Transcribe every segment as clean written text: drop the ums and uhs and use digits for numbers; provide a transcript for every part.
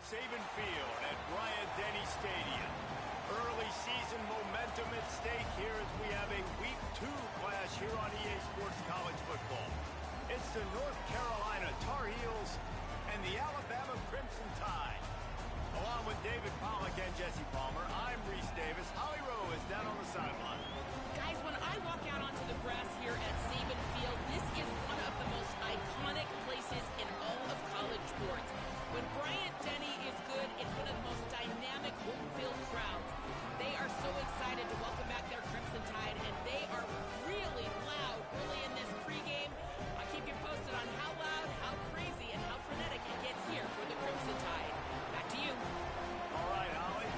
Saban Field at Bryant-Denny Stadium. Early season momentum at stake here as we have a Week 2 clash here on EA Sports College Football. It's the North Carolina Tar Heels and the Alabama Crimson Tide. Along with David Pollack and Jesse Palmer, I'm Reese Davis. Holly Rowe is down on the sideline. Guys, when I walk out onto the grass here at Saban Field, this is one of the most iconic places in all of college sports. When Bryant-Denny is good, it's one of the most dynamic home field crowds. They are so excited to welcome back their Crimson Tide, and they are really loud early in this pregame. I'll keep you posted on how loud, how crazy, and how frenetic it gets here for the Crimson Tide. Back to you. All right, Holly.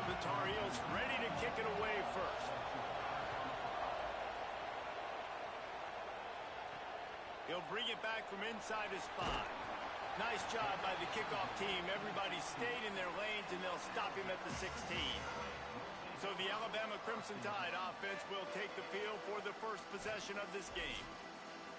The Tar Heels ready to kick it away first. He'll bring it back from inside his 5. Nice job by the kickoff team. Everybody stayed in their lanes, and they'll stop him at the 16. So the Alabama Crimson Tide offense will take the field for the first possession of this game.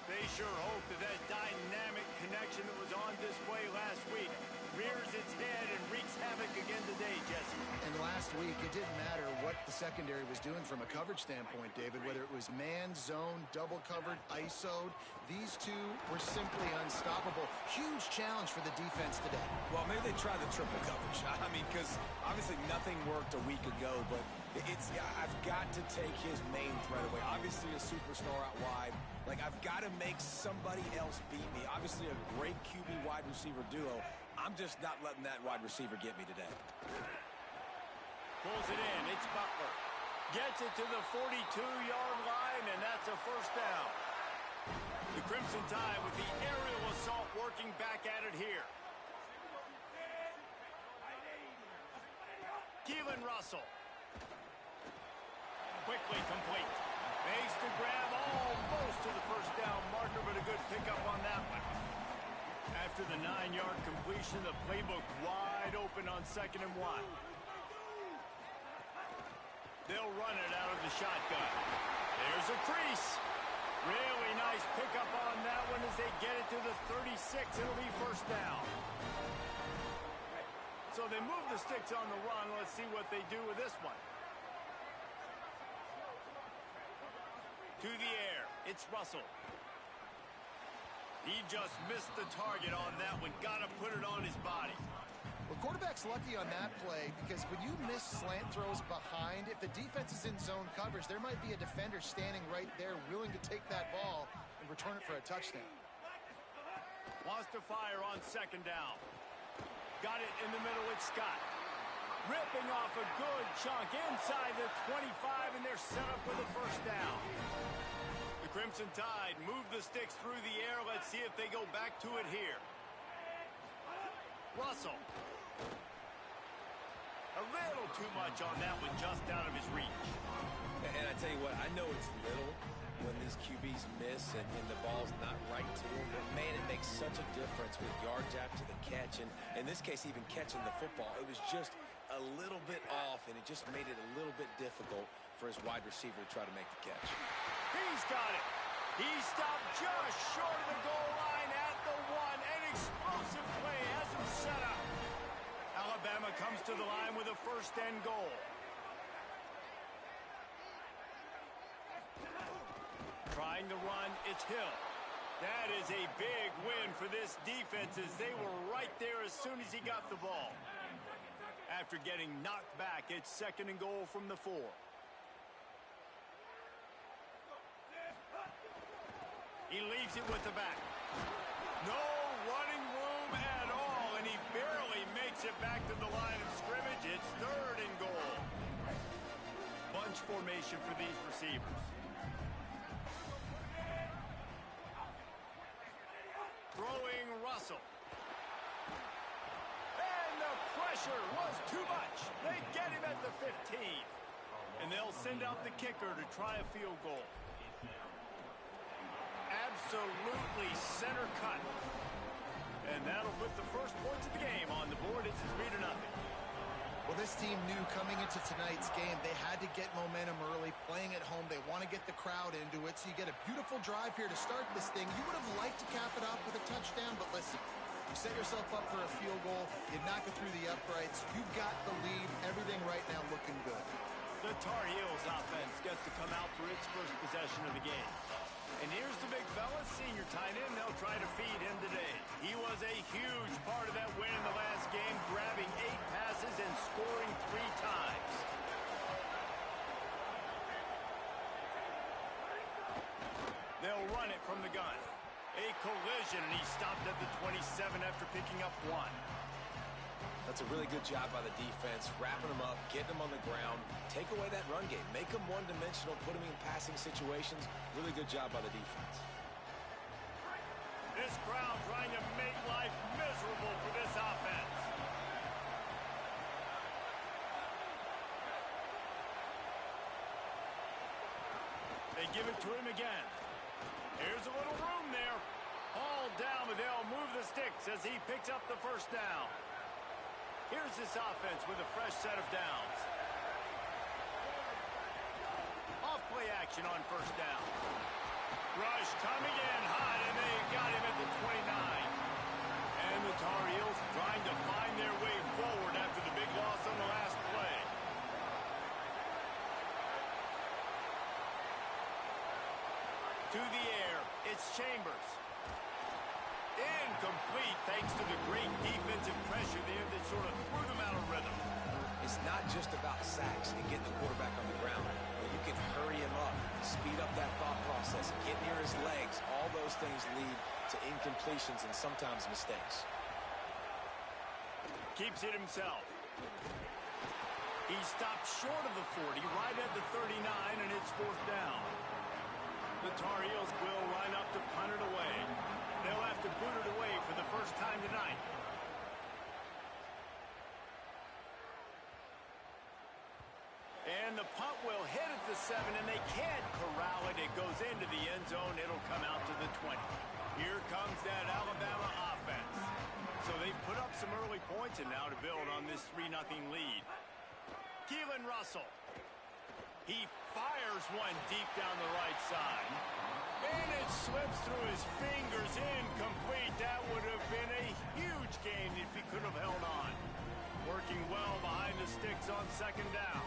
They sure hope that dynamic connection that was on display last week rears its head and wreaks havoc again today, Jesse. And last week, it didn't matter what the secondary was doing from a coverage standpoint, David, whether it was man, zone, double covered, ISO'd. These two were simply unstoppable. Huge challenge for the defense today. Well, maybe they tried the triple coverage. I mean, because obviously nothing worked a week ago, but I've got to take his main threat away. Obviously a superstar out wide. Like, I've got to make somebody else beat me. Obviously a great QB wide receiver duo. I'm just not letting that wide receiver get me today. Pulls it in. It's Butler. Gets it to the 42-yard line, and that's a first down. The Crimson Tide with the aerial assault working back at it here. Keelan Russell. Quickly complete. Makes the grab almost to the first down marker, but a good pickup on that one. After the 9-yard completion, the playbook wide open on 2nd and 1. They'll run it out of the shotgun. There's a crease. Really nice pickup on that one as they get it to the 36. It'll be first down. So they move the sticks on the run. Let's see what they do with this one. To the air. It's Russell. He just missed the target on that one. Got to put it on his body. Well, quarterback's lucky on that play because when you miss slant throws behind, if the defense is in zone coverage, there might be a defender standing right there willing to take that ball and return it for a touchdown. Wants to fire on 2nd down. Got it in the middle with Scott. Ripping off a good chunk inside the 25, and they're set up for the first down. The Crimson Tide move the sticks through the air. Let's see if they go back to it here. Russell. A little too much on that one, just out of his reach. And I tell you what, I know it's little when these QBs miss and the ball's not right to them, but man, it makes such a difference with yards after the catch, and in this case, even catching the football. It was just a little bit off, and it just made it a little bit difficult for his wide receiver to try to make the catch. He's got it. He stopped just short of the goal line at the 1. An explosive play has him set up. Alabama comes to the line with a 1st and goal. Trying to run, it's Hill. That is a big win for this defense as they were right there as soon as he got the ball. After getting knocked back, it's 2nd and goal from the 4. He leaves it with the back. No running room at all, and he barely makes it back to the line of scrimmage. It's 3rd and goal. Bunch formation for these receivers. Throwing Russell. And the pressure was too much. They get him at the 15. And they'll send out the kicker to try a field goal. Absolutely center cut. And that'll put the first points of the game on the board. It's 3-0. Well, this team knew coming into tonight's game they had to get momentum early. Playing at home, they want to get the crowd into it, so you get a beautiful drive here to start this thing. You would have liked to cap it off with a touchdown, but listen, you set yourself up for a field goal, you knock it through the uprights, you've got the lead, everything right now looking good. The Tar Heels offense gets to come out for its first possession of the game. And here's the big fella, senior tight end. They'll try to feed him today. He was a huge part of that win in the last game, grabbing 8 passes and scoring 3 times. They'll run it from the gun. A collision, and he stopped at the 27 after picking up 1. That's a really good job by the defense, wrapping them up, getting them on the ground, take away that run game, make them one-dimensional, put them in passing situations. Really good job by the defense. This crowd trying to make life miserable for this offense. They give it to him again. Here's a little room there. All down, but they'll move the sticks as he picks up the first down. Here's this offense with a fresh set of downs. Off play action on first down. Rush coming in hot, and they got him at the 29. And the Tar Heels trying to find their way forward after the big loss on the last play. To the air, it's Chambers. Incomplete thanks to the great defensive pressure there that sort of threw them out of rhythm. It's not just about sacks and getting the quarterback on the ground. But you can hurry him up, speed up that thought process, get near his legs. All those things lead to incompletions and sometimes mistakes. Keeps it himself. He stopped short of the 40, right at the 39, and it's 4th down. The Tar Heels will line up to punt it away. They'll have to boot it away for the first time tonight. And the punt will hit at the 7, and they can't corral it. It goes into the end zone. It'll come out to the 20. Here comes that Alabama offense. So they've put up some early points, and now to build on this 3-0 lead. Keelan Russell. He fires one deep down the right side. And it slips through his fingers, incomplete. That would have been a huge gain if he could have held on. Working well behind the sticks on 2nd down.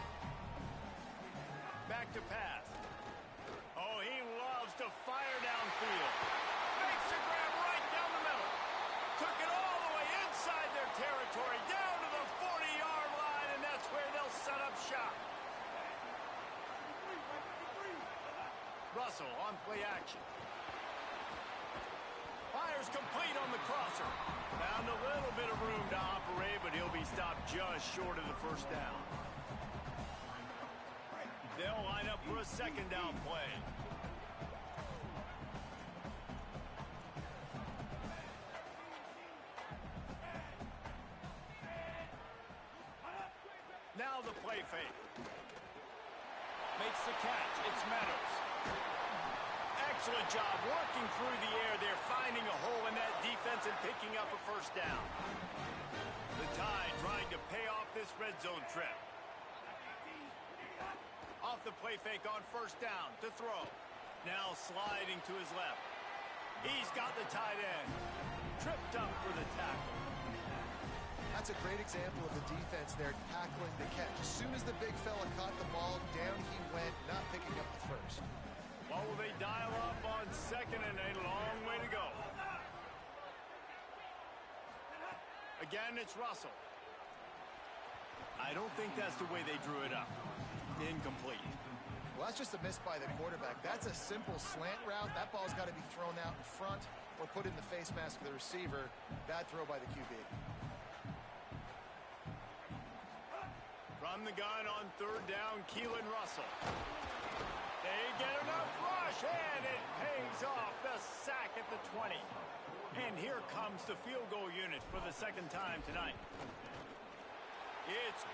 Back to pass. Oh, he loves to fire downfield. Makes a grab right down the middle. Took it all the way inside their territory, down to the 40-yard line, and that's where they'll set up shop. Russell on play action. Fires complete on the crosser. Found a little bit of room to operate, but he'll be stopped just short of the 1st down. They'll line up for a 2nd down play. Now the play fake. Makes the catch. It's Meadows. Excellent job working through the air there, finding a hole in that defense and picking up a 1st down. The Tide trying to pay off this red zone trip. Off the play fake on 1st down to throw. Now sliding to his left. He's got the tight end. Tripped up for the tackle. That's a great example of the defense there tackling the catch. As soon as the big fella caught the ball, down he went, not picking up the 1st. What will they dial up on 2nd and a long way to go? Again, it's Russell. I don't think that's the way they drew it up. Incomplete. Well, that's just a miss by the quarterback. That's a simple slant route. That ball's got to be thrown out in front or put in the face mask of the receiver. Bad throw by the QB. From the gun on 3rd down, Keelan Russell. They get enough rush, and it pays off. The sack at the 20. And here comes the field goal unit for the 2nd time tonight. It's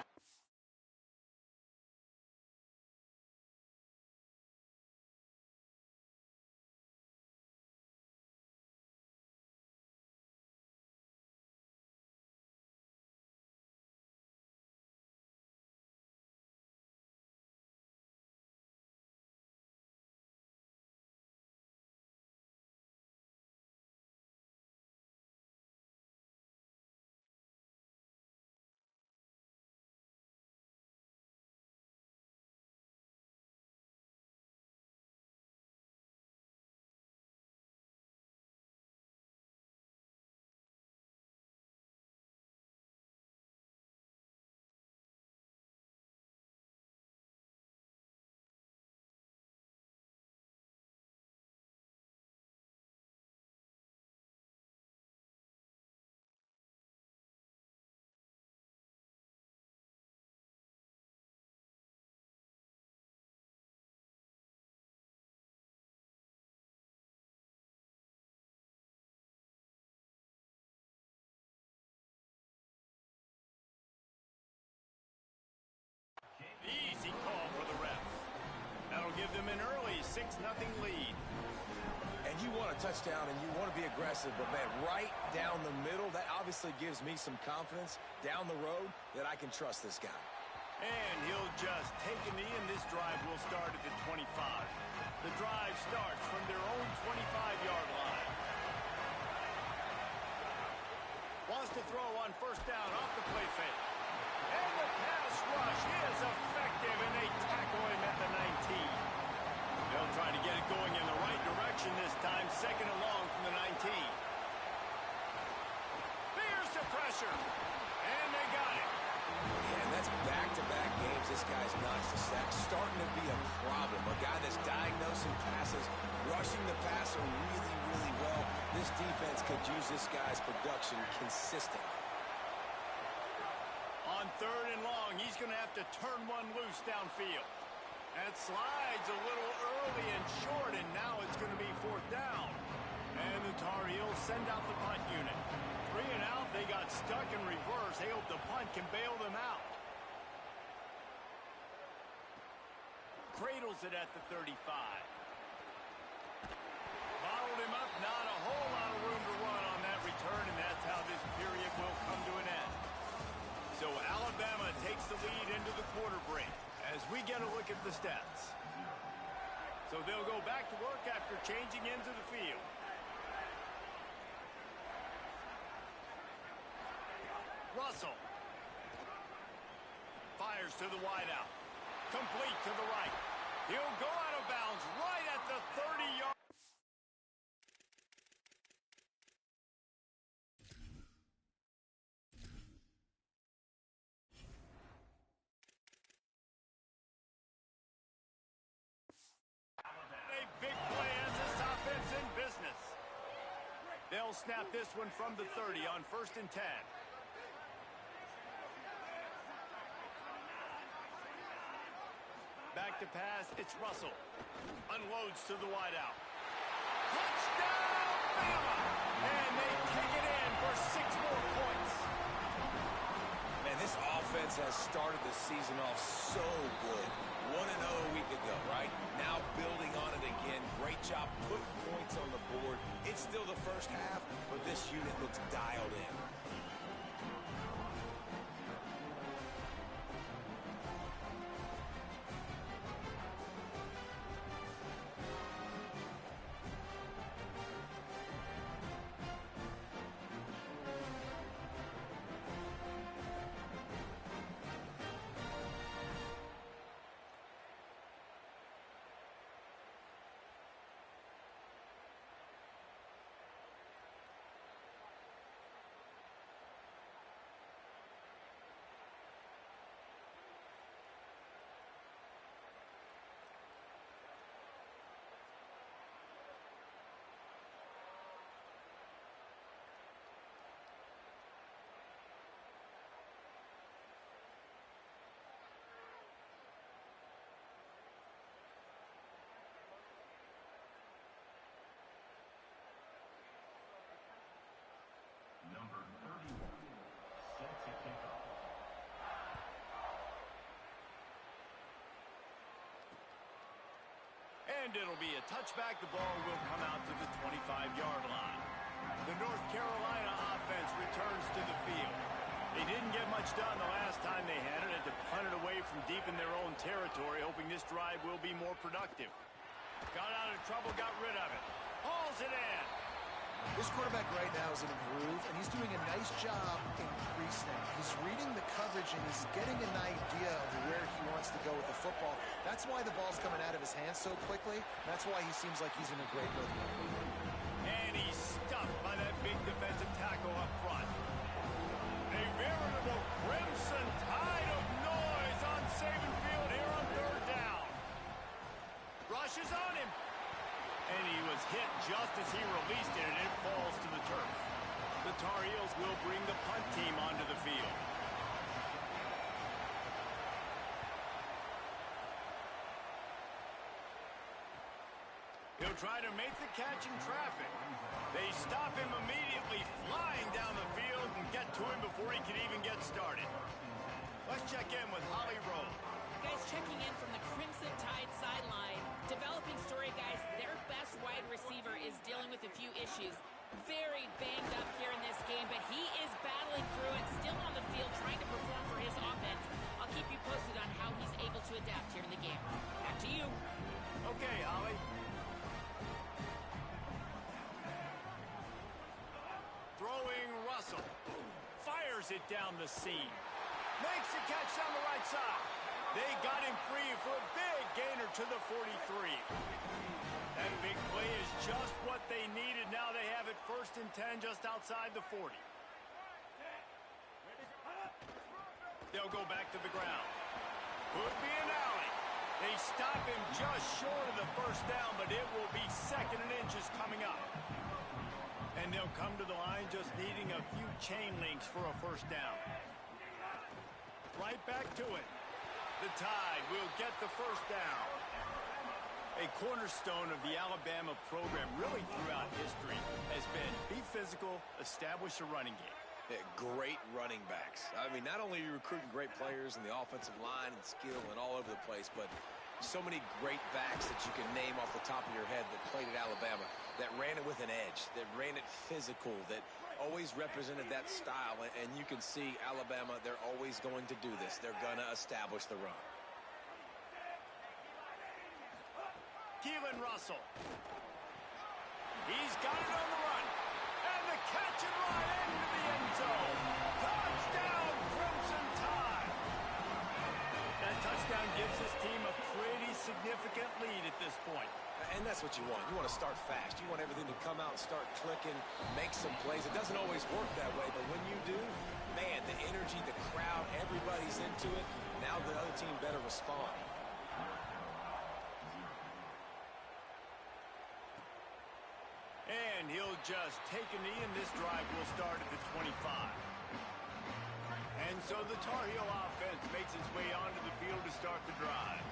6-0 lead. And you want a touchdown and you want to be aggressive, but, man, right down the middle, that obviously gives me some confidence down the road that I can trust this guy. And he'll just take a knee, and this drive will start at the 25. The drive starts from their own 25-yard line. Wants to throw on first down off the play fake. And the pass rush is effective, and they tackle him at the 19. They'll try to get it going in the right direction this time, second and long from the 19. There's the pressure, and they got it. And that's back-to-back games this guy's notched a sack. Starting to be a problem. A guy that's diagnosing passes, rushing the passer really, really well. This defense could use this guy's production consistently. On third and long, he's going to have to turn one loose downfield. That slides a little early and short, and now it's going to be fourth down. And the Tar Heels send out the punt unit. 3 and out, they got stuck in reverse. They hope the punt can bail them out. Cradles it at the 35. Bottled him up, not a whole lot of room to run on that return, and that's how this period will come to an end. So Alabama takes the lead into the quarter break as we get a look at the stats. So they'll go back to work after changing into the field. Russell fires to the wideout. Complete to the right. He'll go out of bounds right at the 30-yard. A big play as this offense in business. They'll snap this one from the 30 on 1st and 10. Back to pass, it's Russell. Unloads to the wideout. Touchdown, Bama! And they kick it in for 6 more points. Man, this offense has started the season off so good. 1-0 a week ago, right? Now building on it again. Great job putting points on the board. It's still the first half, but this unit looks dialed in. And it'll be a touchback. The ball will come out to the 25-yard line. The North Carolina offense returns to the field. They didn't get much done the last time they had it. Had to punt it away from deep in their own territory, hoping this drive will be more productive. Got out of trouble, got rid of it. Hauls it in. This quarterback right now is in a groove, and he's doing a nice job in pre-snap. He's reading the coverage, and he's getting an idea of where he wants to go with the football. That's why the ball's coming out of his hands so quickly. That's why he seems like he's in a great rhythm. And he's stuffed by that big defensive tackle up front. A veritable crimson tide of noise on Saban Field here on third down. Rushes on him. And he was hit just as he released it, and it falls to the turf. The Tar Heels will bring the punt team onto the field. He'll try to make the catch in traffic. They stop him immediately, flying down the field, and get to him before he can even get started. Let's check in with Holly Rowe. Guys checking in from the Crimson Tide sideline. Developing story, guys. Their best wide receiver is dealing with a few issues. Very banged up here in this game, but he is battling through it, still on the field, trying to perform for his offense. I'll keep you posted on how he's able to adapt here in the game. Back to you. Okay, Holly. Throwing Russell. Fires it down the seam. Makes the catch down the right side. They got him free for a big gainer to the 43. That big play is just what they needed. Now they have it 1st and 10 just outside the 40. They'll go back to the ground. Could be an alley. They stop him just short of the 1st down, but it will be 2nd and inches coming up. And they'll come to the line just needing a few chain links for a 1st down. Right back to it. The Tide will get the 1st down. A cornerstone of the Alabama program really throughout history has been be physical, establish a running game. Yeah, great running backs. I mean, not only are you recruiting great players in the offensive line and skill and all over the place, but so many great backs that you can name off the top of your head that played at Alabama, that ran it with an edge, that ran it physical, that always represented that style. And you can see Alabama, they're always going to do this. They're going to establish the run. Keelan Russell. He's got it on the run. And the catch and run into the end zone. Touchdown, Crimson Tide. That touchdown gives his team a pretty significant lead at this point. And that's what you want. You want to start fast. You want everything to come out and start clicking, make some plays. It doesn't always work that way, but when you do, man, the energy, the crowd, everybody's into it. Now the other team better respond. And he'll just take a knee, and this drive will start at the 25. And so the Tar Heel offense makes its way onto the field to start the drive.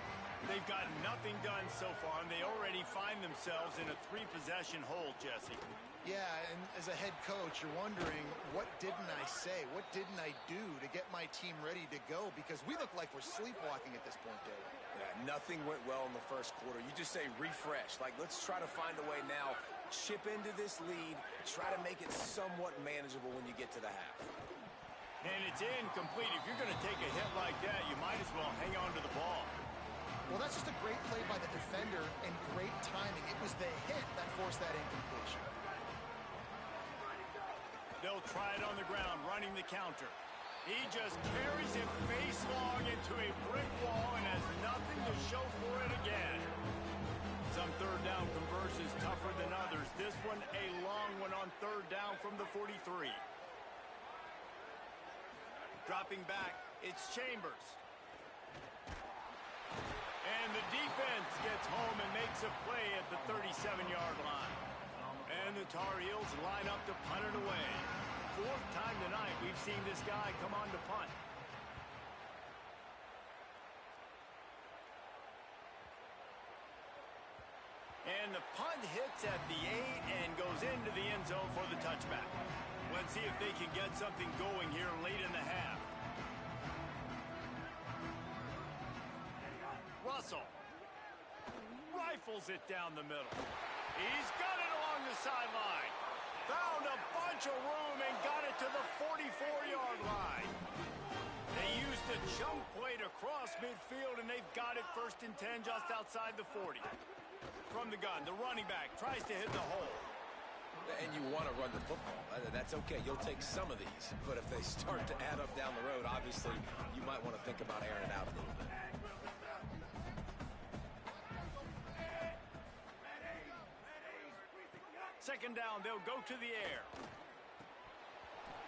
They've got nothing done so far, and they already find themselves in a 3-possession hole, Jesse. Yeah, and as a head coach, you're wondering, what didn't I say? What didn't I do to get my team ready to go? Because we look like we're sleepwalking at this point, David. Yeah, nothing went well in the 1st quarter. You just say refresh. Like, let's try to find a way now. Chip into this lead. Try to make it somewhat manageable when you get to the half. And it's incomplete. If you're going to take a hit like that, you might as well hang on to the ball. Well, that's just a great play by the defender and great timing. It was the hit that forced that incompletion. They'll try it on the ground, running the counter. He just carries it face long into a brick wall and has nothing to show for it again. Some 3rd down conversions tougher than others. This one a long one on 3rd down from the 43. Dropping back, it's Chambers. And the defense gets home and makes a play at the 37-yard line. And the Tar Heels line up to punt it away. 4th time tonight we've seen this guy come on to punt. And the punt hits at the 8 and goes into the end zone for the touchback. Let's see if they can get something going here late in the half. Russell rifles it down the middle. He's got it along the sideline. Found a bunch of room and got it to the 44-yard line. They used the jump play to cross midfield, and they've got it 1st and 10 just outside the 40. From the gun, the running back tries to hit the hole. And you want to run the football. That's okay. You'll take some of these. But if they start to add up down the road, obviously, you might want to think about airing it out a little bit. Second down, they'll go to the air.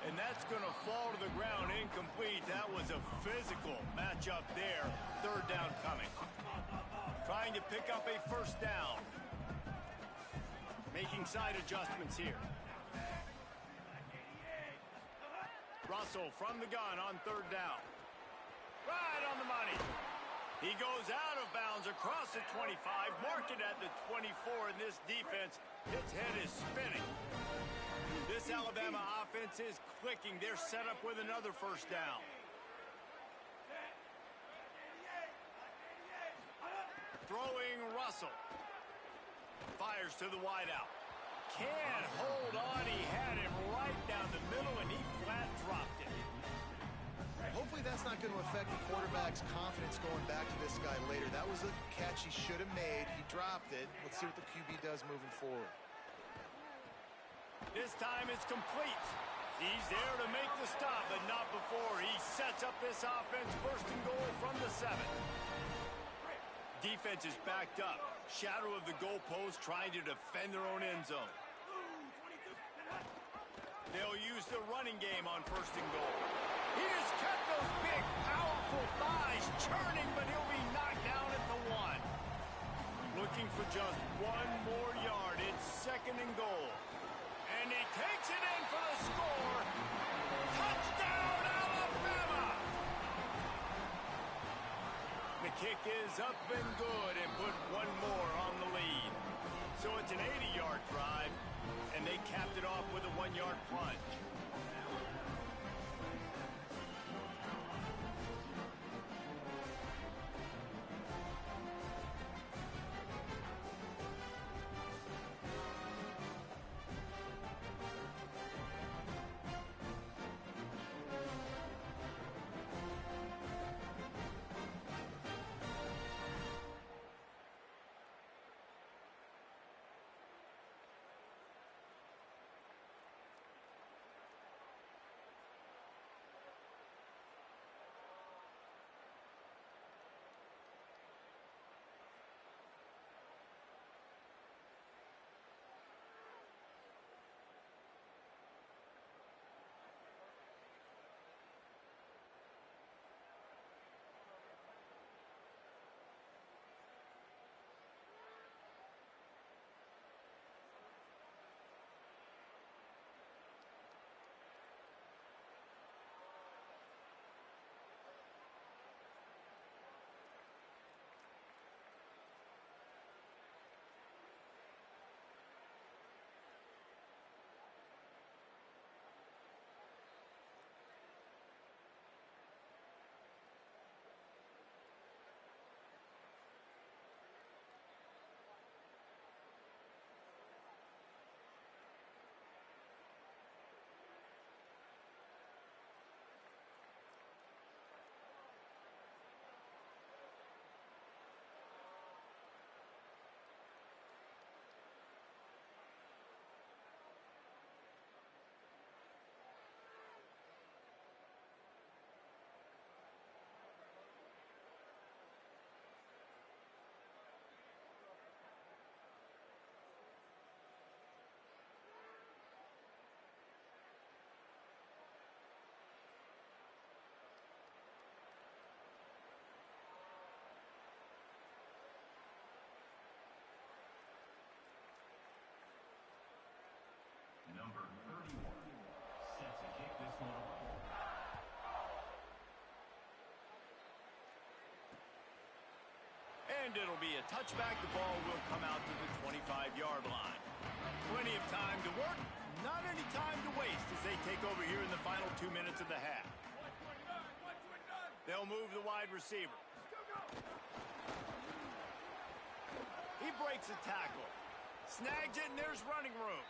And that's going to fall to the ground incomplete. That was a physical matchup there. 3rd down coming. Trying to pick up a 1st down. Making side adjustments here. Russell from the gun on 3rd down. Right on the money. He goes out of bounds across the 25, mark it at the 24, and this defense, its head is spinning. This Alabama offense is clicking. They're set up with another 1st down. throwing Russell. Fires to the wideout. Can't hold on. He had it right down the middle, and he flat dropped it. Hopefully that's not going to affect the quarterback's confidence going back to this guy later. That was a catch he should have made. He dropped it. Let's see what the QB does moving forward. This time it's complete. He's there to make the stop, but not before he sets up this offense. First and goal from the 7. Defense is backed up. Shadow of the goalpost, trying to defend their own end zone. They'll use the running game on first and goal. He has kept those big, powerful thighs churning, but he'll be knocked down at the 1. Looking for just 1 more yard. It's second and goal. And he takes it in for the score. Touchdown, Alabama! The kick is up and good and put 1 more on the lead. So it's an 80-yard drive, and they capped it off with a 1-yard plunge. Number 31, set to kick this one off. And it'll be a touchback. The ball will come out to the 25-yard line. Plenty of time to work, not any time to waste as they take over here in the final 2 minutes of the half. They'll move the wide receiver. He breaks a tackle. Snags it, and there's running room.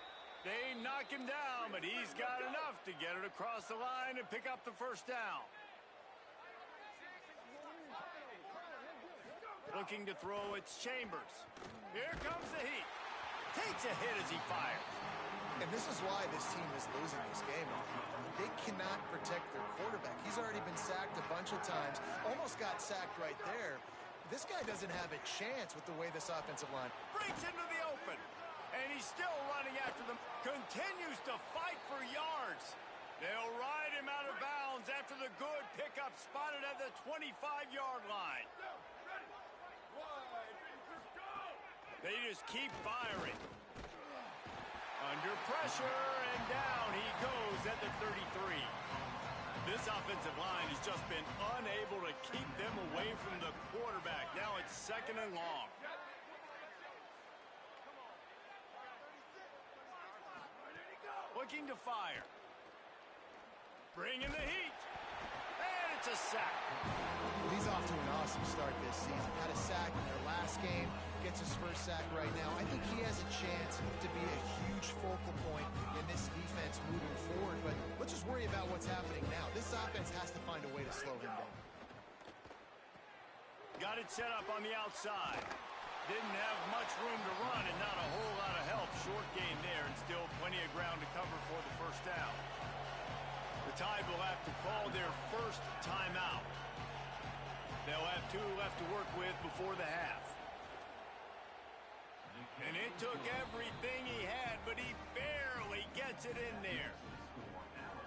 They knock him down, but he's got enough to get it across the line and pick up the first down. Looking to throw, it's Chambers. Here comes the heat. Takes a hit as he fires. And this is why this team is losing this game. They cannot protect their quarterback. He's already been sacked a bunch of times. Almost got sacked right there. This guy doesn't have a chance with the way this offensive line Breaks into the open. And he's still running after them. Continues to fight for yards. They'll ride him out of bounds after the good pickup spotted at the 25-yard line. They just keep firing. Under pressure, and down he goes at the 33. This offensive line has just been unable to keep them away from the quarterback. Now it's second and long. Looking to fire. Bringing the heat. And it's a sack. He's off to an awesome start this season. Had a sack in their last game, gets his first sack right now. I think he has a chance to be a huge focal point in this defense moving forward, but let's just worry about what's happening now. This offense has to find a way to slow him down. Got it set up on the outside. Didn't have much room to run and not a whole lot of help. Short gain there and still plenty of ground to cover for the first down. The Tide will have to call their first timeout. They'll have 2 left to work with before the half. And it took everything he had, but he barely gets it in there.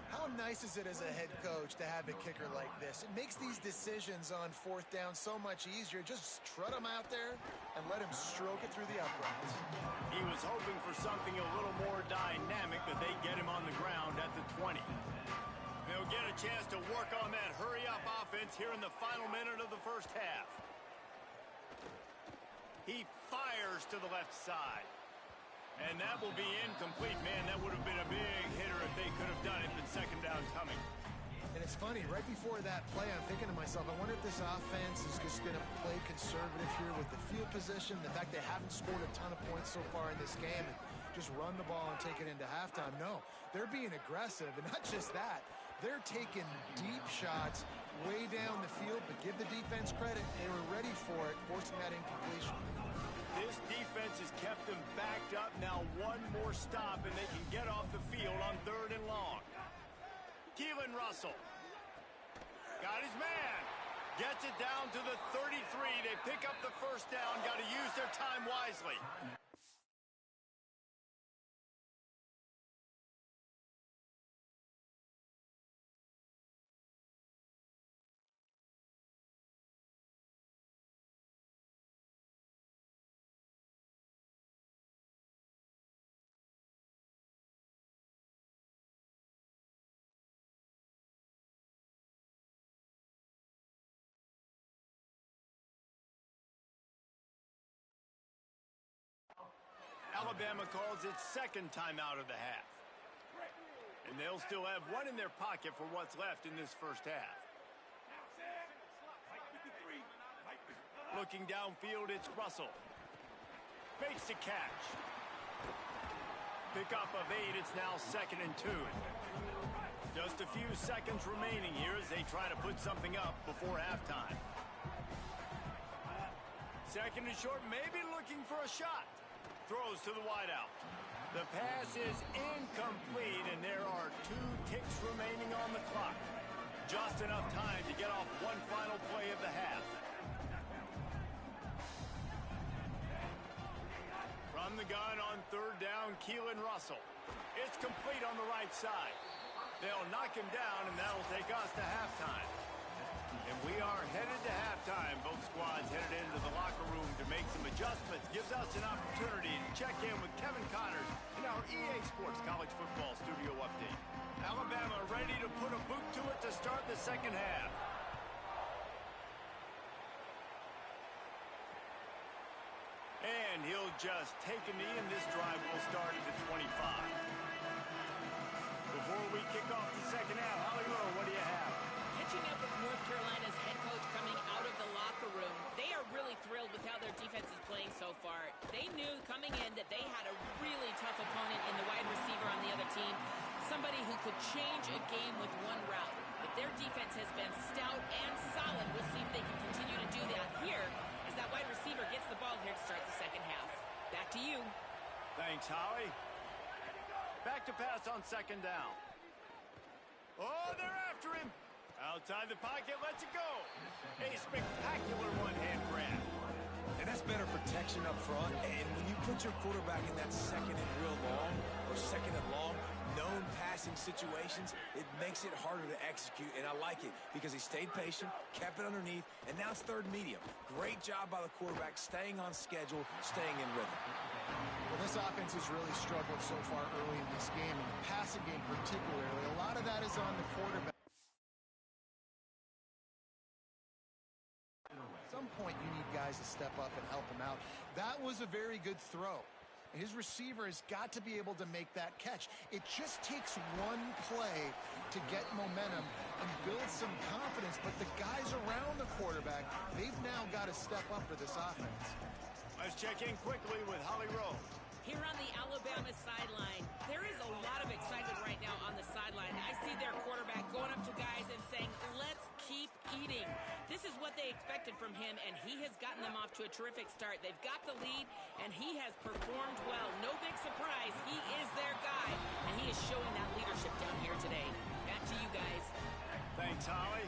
How nice is it as a head coach to have a kicker like this? It makes these decisions on 4th down so much easier. Just trot him out there and let him stroke it through the uprights. He was hoping for something a little more dynamic, but they get him on the ground at the 20. They'll get a chance to work on that hurry-up offense here in the final minute of the first half. He fires to the left side. And that will be incomplete. Man, that would have been a big hitter if they could have done it, but second down coming. And it's funny, right before that play, I'm thinking to myself, I wonder if this offense is just going to play conservative here with the field position, the fact they haven't scored a ton of points so far in this game, and just run the ball and take it into halftime. No, they're being aggressive, and not just that. They're taking deep shots way down the field, but give the defense credit. They were ready for it, forcing that incompletion. This defense has kept them backed up. Now one more stop, and they can get off the field on 3rd and long. Keelan Russell got his man. Gets it down to the 33. They pick up the first down. Got to use their time wisely. Alabama calls its second timeout of the half. And they'll still have 1 in their pocket for what's left in this first half. Looking downfield, it's Russell. Makes the catch. Pickup of 8, it's now 2nd and 2. Just a few seconds remaining here as they try to put something up before halftime. 2nd and short, maybe looking for a shot. Throws to the wideout. The pass is incomplete, and there are 2 ticks remaining on the clock. Just enough time to get off one final play of the half. From the gun on 3rd down, Keelan Russell. It's complete on the right side. They'll knock him down, and that'll take us to halftime. And we are headed to halftime. Both squads headed into the locker room to make some adjustments. Gives us an opportunity to check in with Kevin Connors in our EA Sports College Football Studio Update. Alabama ready to put a boot to it to start the second half. And he'll just take a knee, and this drive will start at the 25. Before we kick off the second half, Holly Rowe, what do you have? Catching up with North Carolina's head coach coming out of the locker room, they are really thrilled with how their defense is playing so far. They knew coming in that they had a really tough opponent in the wide receiver on the other team, somebody who could change a game with one route. But their defense has been stout and solid. We'll see if they can continue to do that here as that wide receiver gets the ball here to start the second half. Back to you. Thanks, Holly. Back to pass on 2nd down. Oh, they're after him. Outside the pocket, lets it go. A spectacular one-hand grab. And that's better protection up front. And when you put your quarterback in that 2nd and real long, or 2nd and long, known passing situations, it makes it harder to execute. And I like it because he stayed patient, kept it underneath, and now it's 3rd medium. Great job by the quarterback, staying on schedule, staying in rhythm. Well, this offense has really struggled so far early in this game, and the passing game particularly. A lot of that is on the quarterback. At some point, you need guys to step up and help him out. That was a very good throw. His receiver has got to be able to make that catch. It just takes one play to get momentum and build some confidence, but the guys around the quarterback, they've now got to step up for this offense. Let's check in quickly with Holly Rowe. Here on the Alabama sideline, there is a lot of excitement right now on the sideline. I see their quarterback going up to guys and saying, let's keep eating. This is what they expected from him, and he has gotten them off to a terrific start. They've got the lead, and he has performed well. No big surprise. He is their guy, and he is showing that leadership down here today. Back to you guys. Thanks, Holly.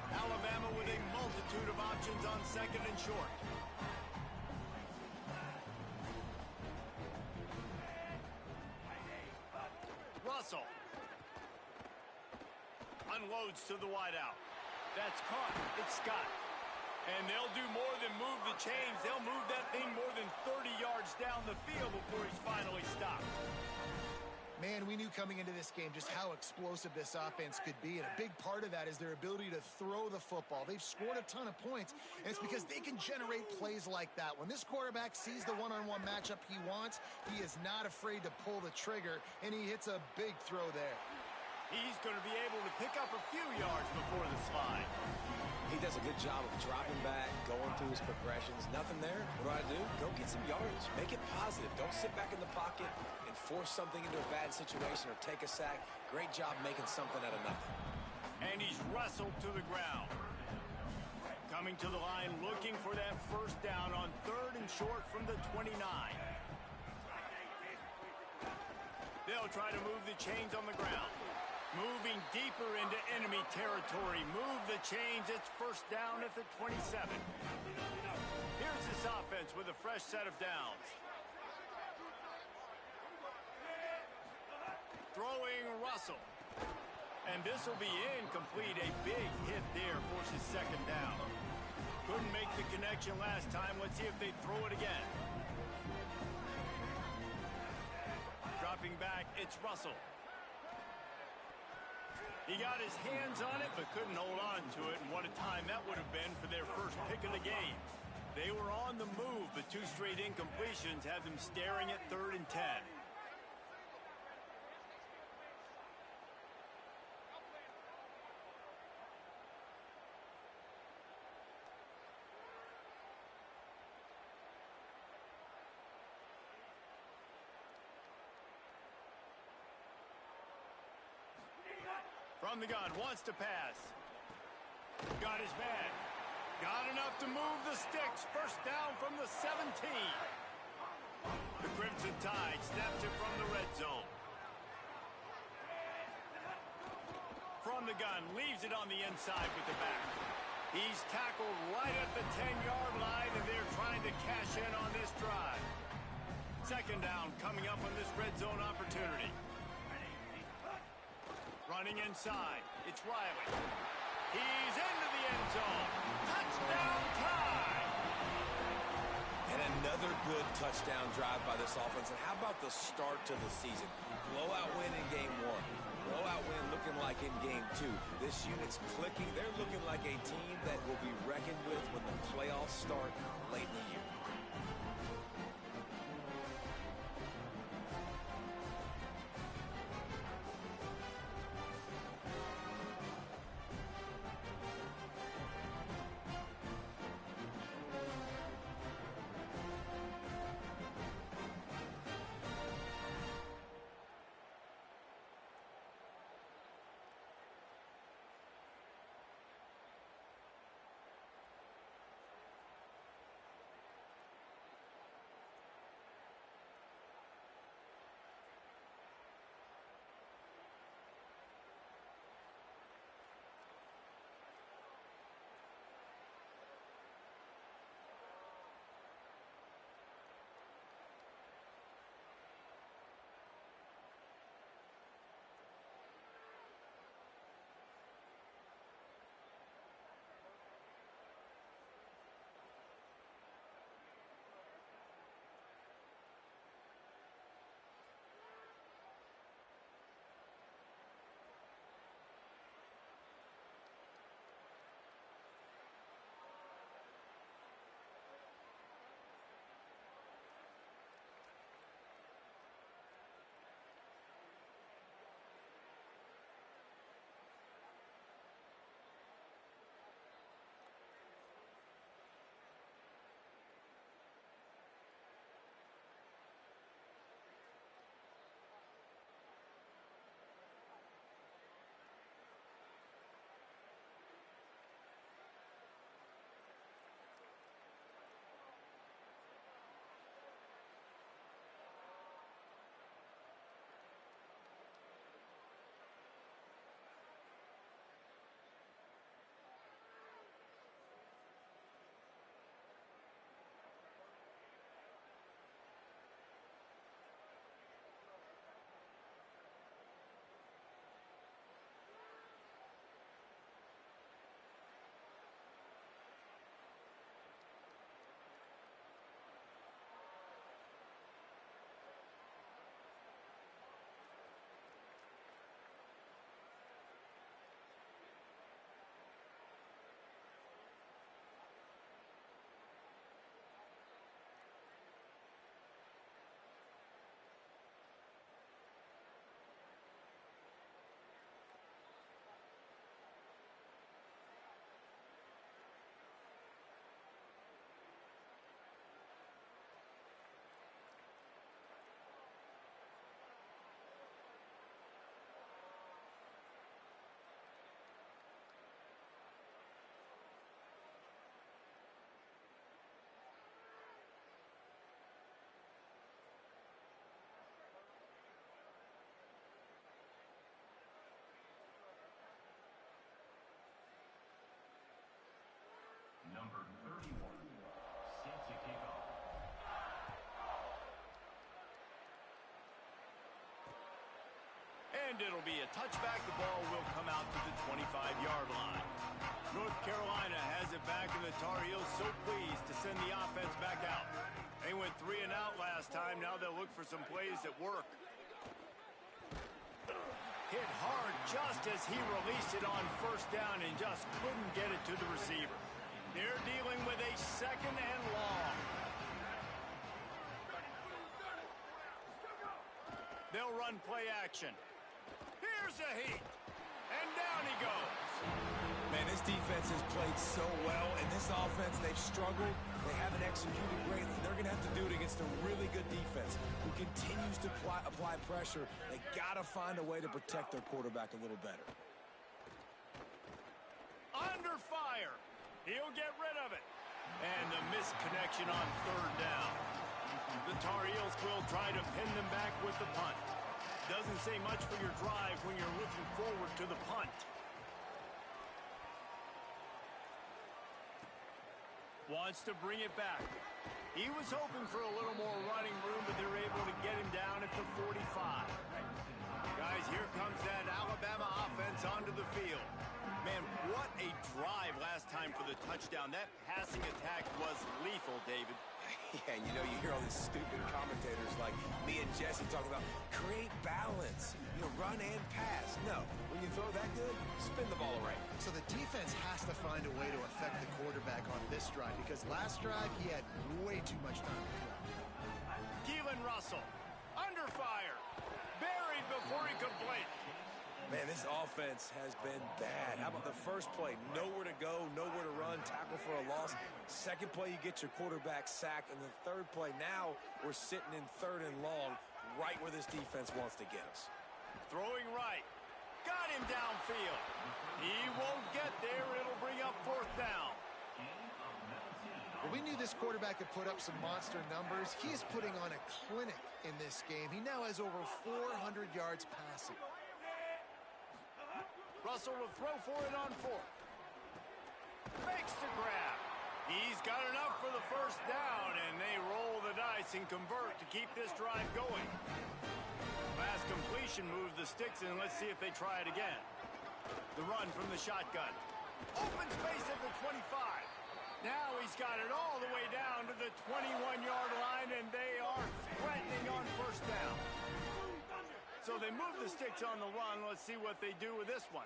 Alabama with a multitude of options on second and short. Russell unloads to the wideout. That's caught. It's Scott. And they'll do more than move the chains. They'll move that thing more than 30 yards down the field before he's finally stopped. Man, we knew coming into this game just how explosive this offense could be, and a big part of that is their ability to throw the football. They've scored a ton of points, and it's because they can generate plays like that. When this quarterback sees the one-on-one matchup he wants, he is not afraid to pull the trigger, and he hits a big throw there. He's going to be able to pick up a few yards before the slide. He does a good job of dropping back, going through his progressions. Nothing there. What do? Go get some yardage. Make it positive. Don't sit back in the pocket and force something into a bad situation or take a sack. Great job making something out of nothing. And he's wrestled to the ground. Coming to the line, looking for that first down on third and short from the 29. They'll try to move the chains on the ground. Moving deeper into enemy territory. Move the chains. It's first down at the 27. Here's this offense with a fresh set of downs. Throwing Russell. And this will be incomplete. A big hit there forces second down. Couldn't make the connection last time. Let's see if they throw it again. Dropping back, it's Russell. He got his hands on it, but couldn't hold on to it. And what a time that would have been for their first pick of the game. They were on the move, but two straight incompletions had them staring at 3rd and 10. From the gun, wants to pass. Got his man. Got enough to move the sticks. First down from the 17. The Crimson Tide snaps it from the red zone. From the gun, leaves it on the inside with the back. He's tackled right at the 10-yard line, and they're trying to cash in on this drive. Second down coming up on this red zone opportunity. Running inside, it's Riley. He's into the end zone. Touchdown Tide! And another good touchdown drive by this offense. And how about the start to the season? Blowout win in game 1. Blowout win looking like in game 2. This unit's clicking. They're looking like a team that will be reckoned with when the playoffs start late in the year. And it'll be a touchback. The ball will come out to the 25-yard line. North Carolina has it back, and the Tar Heels so pleased to send the offense back out. They went 3 and out last time. Now they'll look for some plays that work. Hit hard just as he released it on first down and just couldn't get it to the receiver. They're dealing with a 2nd and long. They'll run play action. Here's a heat. And down he goes. Man, this defense has played so well, and this offense, they've struggled. They haven't executed greatly. They're going to have to do it against a really good defense who continues to apply pressure. They got to find a way to protect their quarterback a little better. Under fire. He'll get rid of it. And the missed connection on 3rd down. The Tar Heels will try to pin them back with the punt. Doesn't say much for your drive when you're looking forward to the punt. Wants to bring it back. He was hoping for a little more running room, but they're able to get him down at the 45. Guys, here comes that Alabama offense onto the field. Man, what a drive last time for the touchdown. That passing attack was lethal, David. Yeah, you know, you hear all these stupid commentators like me and Jesse talking about create balance, you know, run and pass. No, when you throw that good, spin the ball around. So the defense has to find a way to affect the quarterback on this drive because last drive he had way too much time to throw. Keelan Russell, under fire, buried before he could blink. Man, this offense has been bad. How about the first play? Nowhere to go, nowhere to run, tackle for a loss. Second play, you get your quarterback sacked. And the third play, now we're sitting in 3rd and long, right where this defense wants to get us. Throwing right. Got him downfield. He won't get there. It'll bring up 4th down. Well, we knew this quarterback could put up some monster numbers. He is putting on a clinic in this game. He now has over 400 yards passing. Russell will throw for it on 4th. Makes the grab. He's got enough for the 1st down, and they roll the dice and convert to keep this drive going. Last completion moved the sticks, and let's see if they try it again. The run from the shotgun. Open space at the 25. Now he's got it all the way down to the 21-yard line, and they are threatening on 1st down. So they move the sticks on the run. Let's see what they do with this one.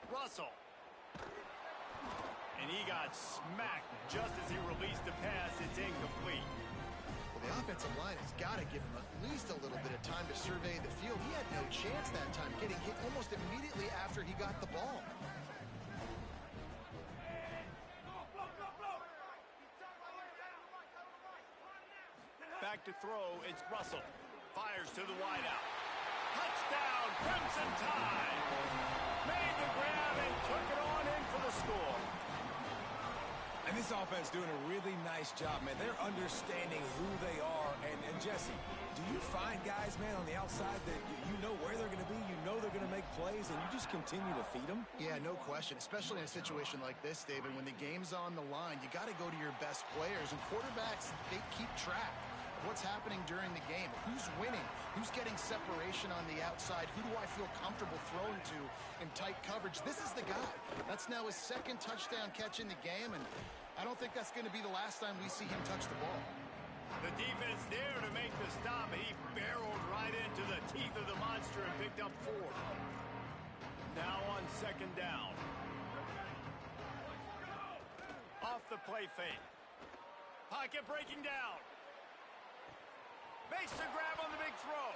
Russell. And he got smacked just as he released the pass. It's incomplete. Well, the offensive line has got to give him at least a little bit of time to survey the field. He had no chance that time, getting hit almost immediately after he got the ball. Back to throw, it's Russell. Fires to the wideout. Touchdown, Crimson Tide! Made the grab and took it on in for the score. And this offense doing a really nice job, man. They're understanding who they are. And Jesse, do you find guys, man, on the outside that you know where they're going to be, you know they're going to make plays, and you just continue to feed them? Yeah, no question, especially in a situation like this, David. When the game's on the line, you got to go to your best players. And quarterbacks, they keep track. What's happening during the game? Who's winning? Who's getting separation on the outside? Who do I feel comfortable throwing to in tight coverage? This is the guy. That's now his 2nd touchdown catch in the game, and I don't think that's going to be the last time we see him touch the ball. The defense there to make the stop. He barreled right into the teeth of the monster and picked up 4. Now on 2nd down. Off the play fake. Pocket breaking down. Makes the grab on the big throw.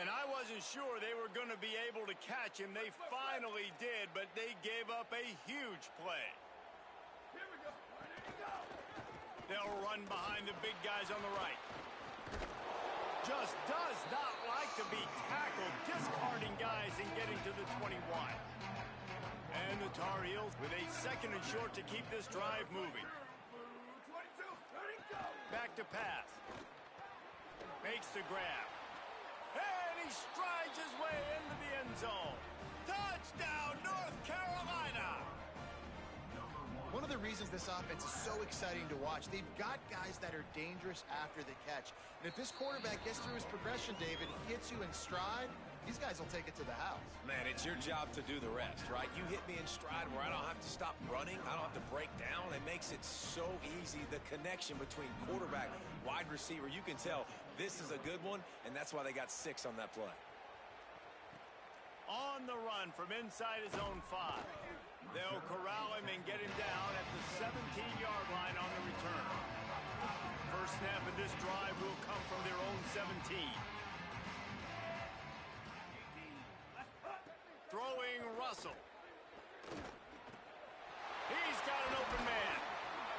And I wasn't sure they were going to be able to catch him. They finally did, but they gave up a huge play. Here we go. Ready to go. They'll run behind the big guys on the right. Just does not like to be tackled, discarding guys and getting to the 21. And the Tar Heels with a 2nd and short to keep this drive moving. 22, ready, go. Back to pass. Makes the grab. And he strides his way into the end zone. Touchdown, North Carolina! One of the reasons this offense is so exciting to watch. They've got guys that are dangerous after the catch. And if this quarterback gets through his progression, David, he hits you in stride, these guys will take it to the house. Man, it's your job to do the rest, right? You hit me in stride where I don't have to stop running. I don't have to break down. It makes it so easy. The connection between quarterback, wide receiver, you can tell this is a good one, and that's why they got 6 on that play. On the run from inside his own 5. They'll corral him and get him down at the 17-yard line on the return. First snap of this drive will come from their own 17. Throwing Russell. He's got an open man.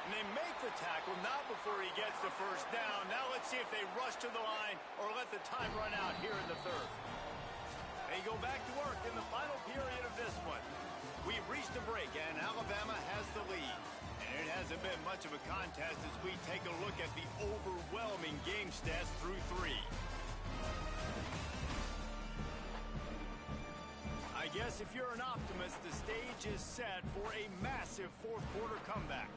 And they make the tackle not before he gets the first down. Now let's see if they rush to the line or let the time run out here in the third. They go back to work in the final period of this one. We've reached a break, and Alabama has the lead. And it hasn't been much of a contest as we take a look at the overwhelming game stats through 3. I guess if you're an optimist, the stage is set for a massive fourth-quarter comeback.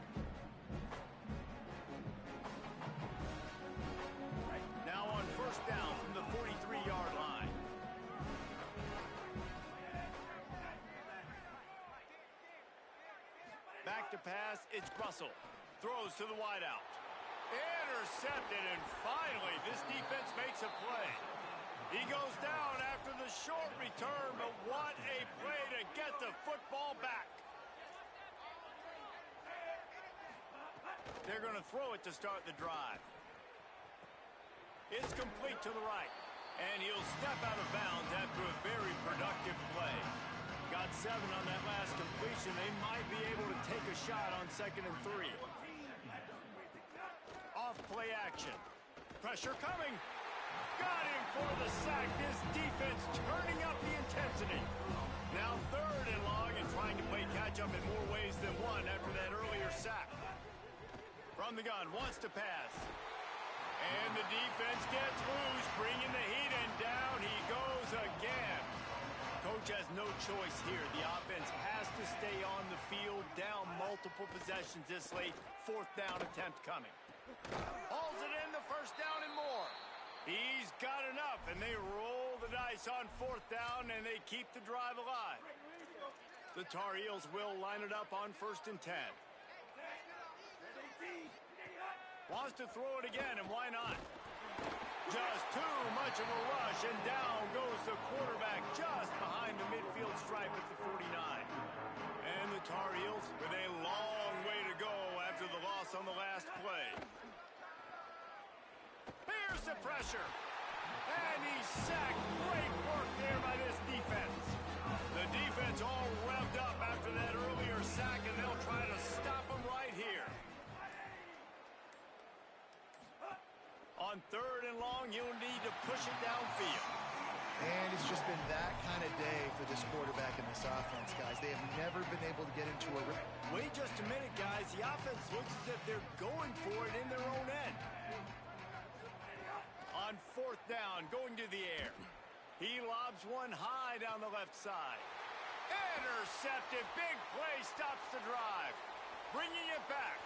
Now on first down from the 43-yard line. Back to pass, it's Russell. Throws to the wideout. Intercepted, and finally, this defense makes a play. He goes down after the short return, but what a play to get the football back. They're going to throw it to start the drive. It's complete to the right, and he'll step out of bounds after a very productive play. Got 7 on that last completion. They might be able to take a shot on 2nd and 3. Off play action. Pressure coming. Got him for the sack. This defense turning up the intensity. Now 3rd and long and trying to play catch-up in more ways than one after that earlier sack. From the gun, wants to pass. And the defense gets loose, bringing the heat, and down he goes again. Coach has no choice here. The offense has to stay on the field, down multiple possessions this late. 4th down attempt coming. Hauls it in, the first down and more. He's got enough, and they roll the dice on 4th down, and they keep the drive alive. The Tar Heels will line it up on 1st and 10. Wants to throw it again, and why not? Just too much of a rush, and down goes the quarterback just behind the midfield stripe at the 49. And the Tar Heels with a long way to go after the loss on the last play. Here's the pressure. And he's sacked. Great work there by this defense. The defense all revved up after that earlier sack, and they'll try to stop him right here. On 3rd and long, you'll need to push it downfield. And it's just been that kind of day for this quarterback and this offense, guys. They have never been able to get into a... Wait just a minute, guys. The offense looks as if they're going for it in their own end. On 4th down, going to the air. He lobs one high down the left side. Intercepted. Big play stops the drive. Bringing it back.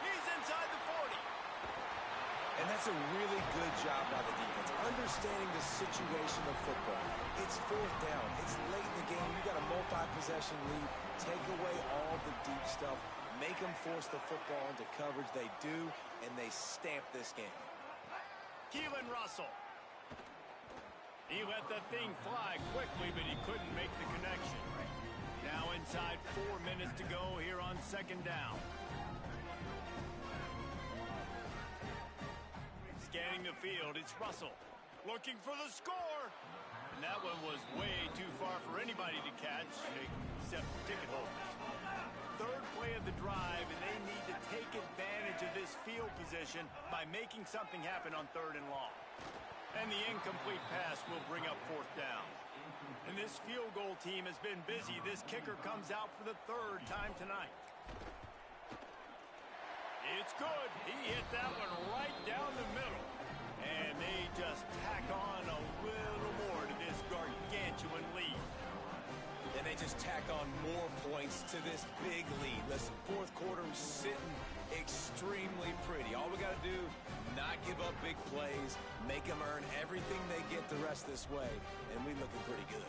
He's inside the 40. And that's a really good job by the defense, understanding the situation of football. It's 4th down. It's late in the game. You got a multi-possession lead. Take away all the deep stuff. Make them force the football into coverage. They do, and they stamp this game. Keelan Russell. He let that thing fly quickly, but he couldn't make the connection. Now inside 4 minutes to go here on 2nd down. Scanning the field, it's Russell. Looking for the score. And that one was way too far for anybody to catch, except ticket holders. 3rd play of the drive, and they need to take advantage of this field position by making something happen on 3rd and long. And the incomplete pass will bring up 4th down. And this field goal team has been busy. This kicker comes out for the 3rd time tonight. It's good. He hit that one right down the middle. And they just tack on a little more to this gargantuan lead. And they and just tack on more points to this big lead. Listen, fourth quarter is sitting extremely pretty. All we got to do, not give up big plays, make them earn everything they get the rest this way, and we looking pretty good.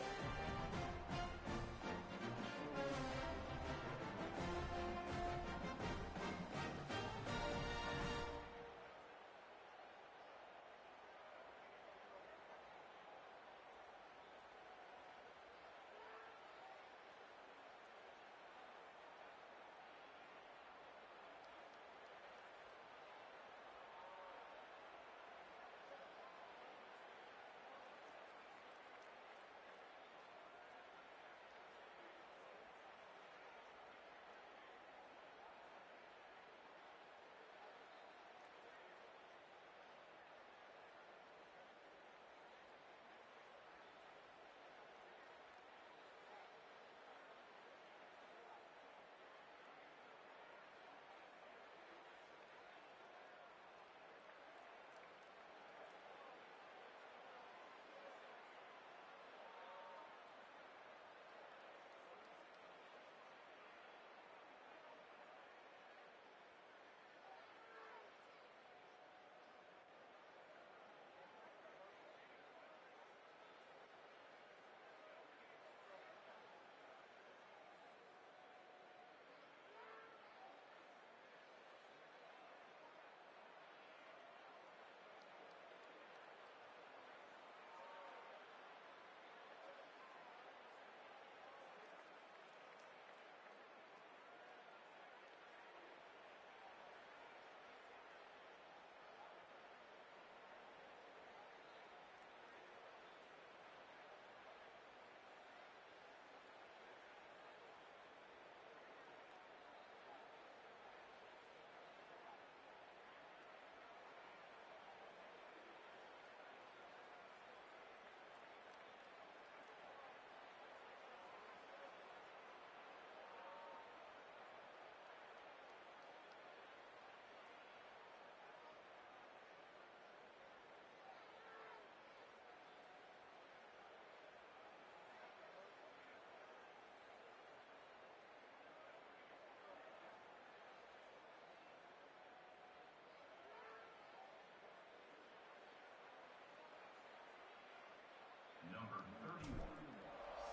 Number 31,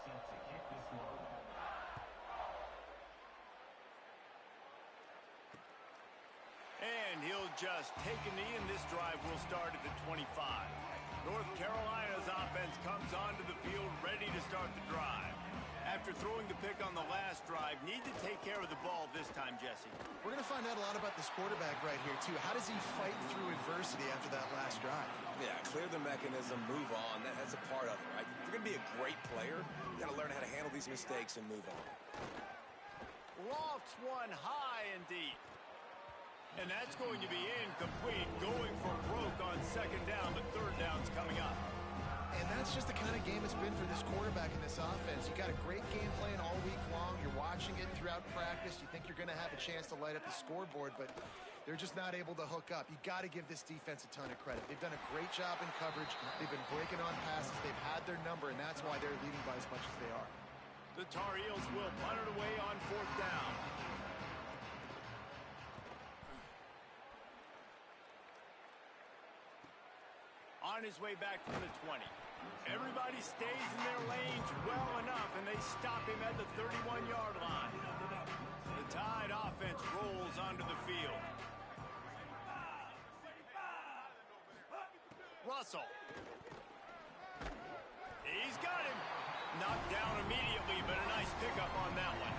set to kick this one. And he'll just take a knee, and this drive will start at the 25. North Carolina's offense comes onto the field ready to start the drive. After throwing the pick on the last drive, need to take care of the ball this time, Jesse. We're going to find out a lot about this quarterback right here, too. How does he fight through adversity after that last drive? Yeah, clear the mechanism, move on. That's a part of it, right? If you're going to be a great player, you got to learn how to handle these mistakes and move on. Lofts one high and deep. And that's going to be incomplete, going for broke on second down, but third down's coming up. And that's just the kind of game it's been for this quarterback in this offense. You got a great game plan all week long. You're watching it throughout practice. You think you're going to have a chance to light up the scoreboard, but they're just not able to hook up. You got to give this defense a ton of credit. They've done a great job in coverage. They've been breaking on passes. They've had their number, and that's why they're leading by as much as they are. The Tar Heels will punt it away on fourth down. On his way back from the 20. Everybody stays in their lanes well enough, and they stop him at the 31-yard line. The Tide offense rolls onto the field. Russell. He's got him. Knocked down immediately, but a nice pickup on that one.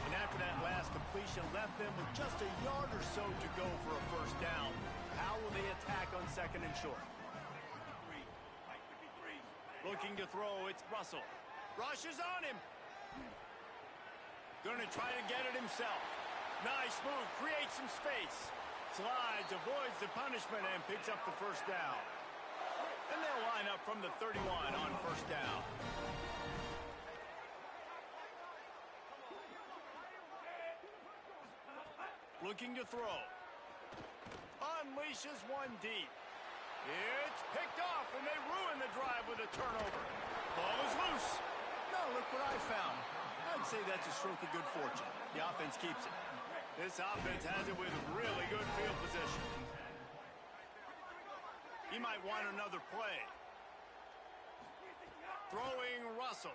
And after that last completion, left them with just a yard or so to go for a first down. How will they attack on second and short? Looking to throw, it's Russell. Rush is on him. Gonna try to get it himself. Nice move, creates some space. Slides, avoids the punishment, and picks up the first down. And they'll line up from the 31 on first down. Looking to throw. Unleashes one deep. It's picked off, and they ruin the drive with a turnover. Ball is loose. No, look what I found. say that's a stroke of good fortune. The offense keeps it. This offense has it with really good field position. He might want another play. Throwing Russell.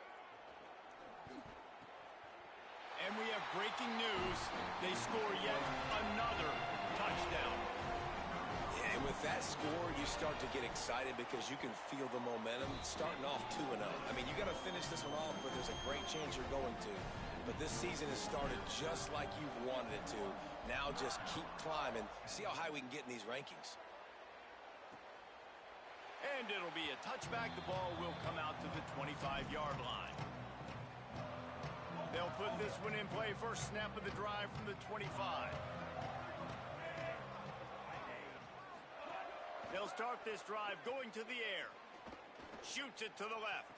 And we have breaking news. They score yet another touchdown. And with that score, you start to get excited because you can feel the momentum starting off 2-0. I mean, you got to finish this one off, but there's a great chance you're going to. But this season has started just like you've wanted it to. Now just keep climbing. See how high we can get in these rankings. And it'll be a touchback. The ball will come out to the 25-yard line. They'll put this one in play. First snap of the drive from the 25. They'll start this drive going to the air. Shoots it to the left.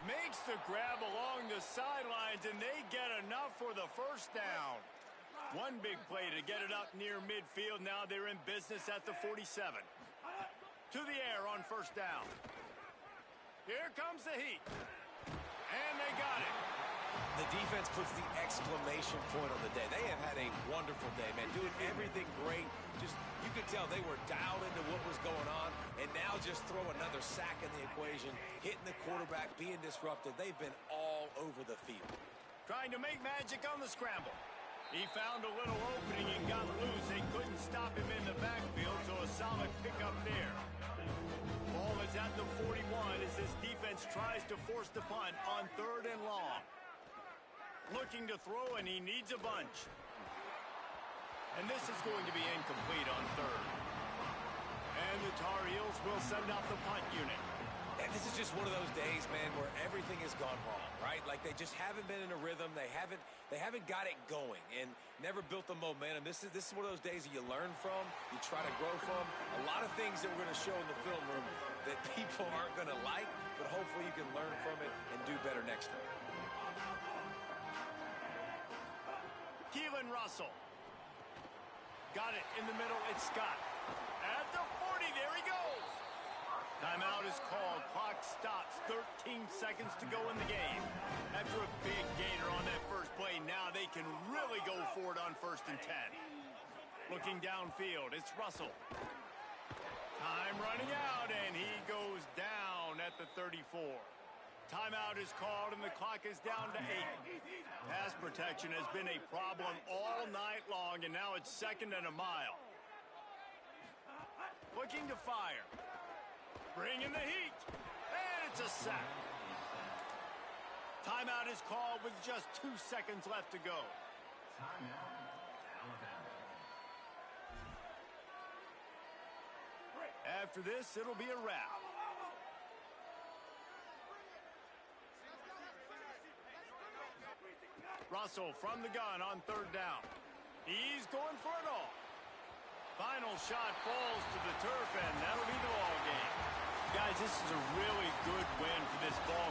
Makes the grab along the sidelines, and they get enough for the first down. One big play to get it up near midfield. Now they're in business at the 47. To the air on first down. Here comes the heat. And they got it. The defense puts the exclamation point on the day. They have had a wonderful day, man. Doing everything great. Just, you could tell they were dialed into what was going on. And now just throw another sack in the equation. Hitting the quarterback, being disruptive. They've been all over the field. Trying to make magic on the scramble. He found a little opening and got loose. They couldn't stop him in the backfield, so a solid pickup there. Ball is at the 41 as this defense tries to force the punt on 3rd and long. Looking to throw, and he needs a bunch. And this is going to be incomplete on 3rd. And the Tar Heels will send out the punt unit. And this is just one of those days, man, where everything has gone wrong, right? Like they just haven't been in a rhythm. They haven't got it going and never built the momentum. This is one of those days that you learn from, you try to grow from. A lot of things that we're going to show in the film room that people aren't going to like, but hopefully you can learn from it and do better next time. Keelan Russell. Got it in the middle. It's Scott. At the 40, there he goes. Timeout is called. Clock stops. 13 seconds to go in the game. After a big gainer on that first play, now they can really go for it on 1st and 10. Looking downfield, it's Russell. Time running out, and he goes down at the 34. Timeout is called, and the clock is down to 8. Pass protection has been a problem all night long, and now it's 2nd and a mile. Looking to fire. Bringing the heat. And it's a sack. Timeout is called with just 2 seconds left to go. Timeout, Alabama. After this, it'll be a wrap. Russell from the gun on 3rd down. He's going for it all. Final shot falls to the turf, and that'll be the ball game. Guys, this is a really good win for this ball.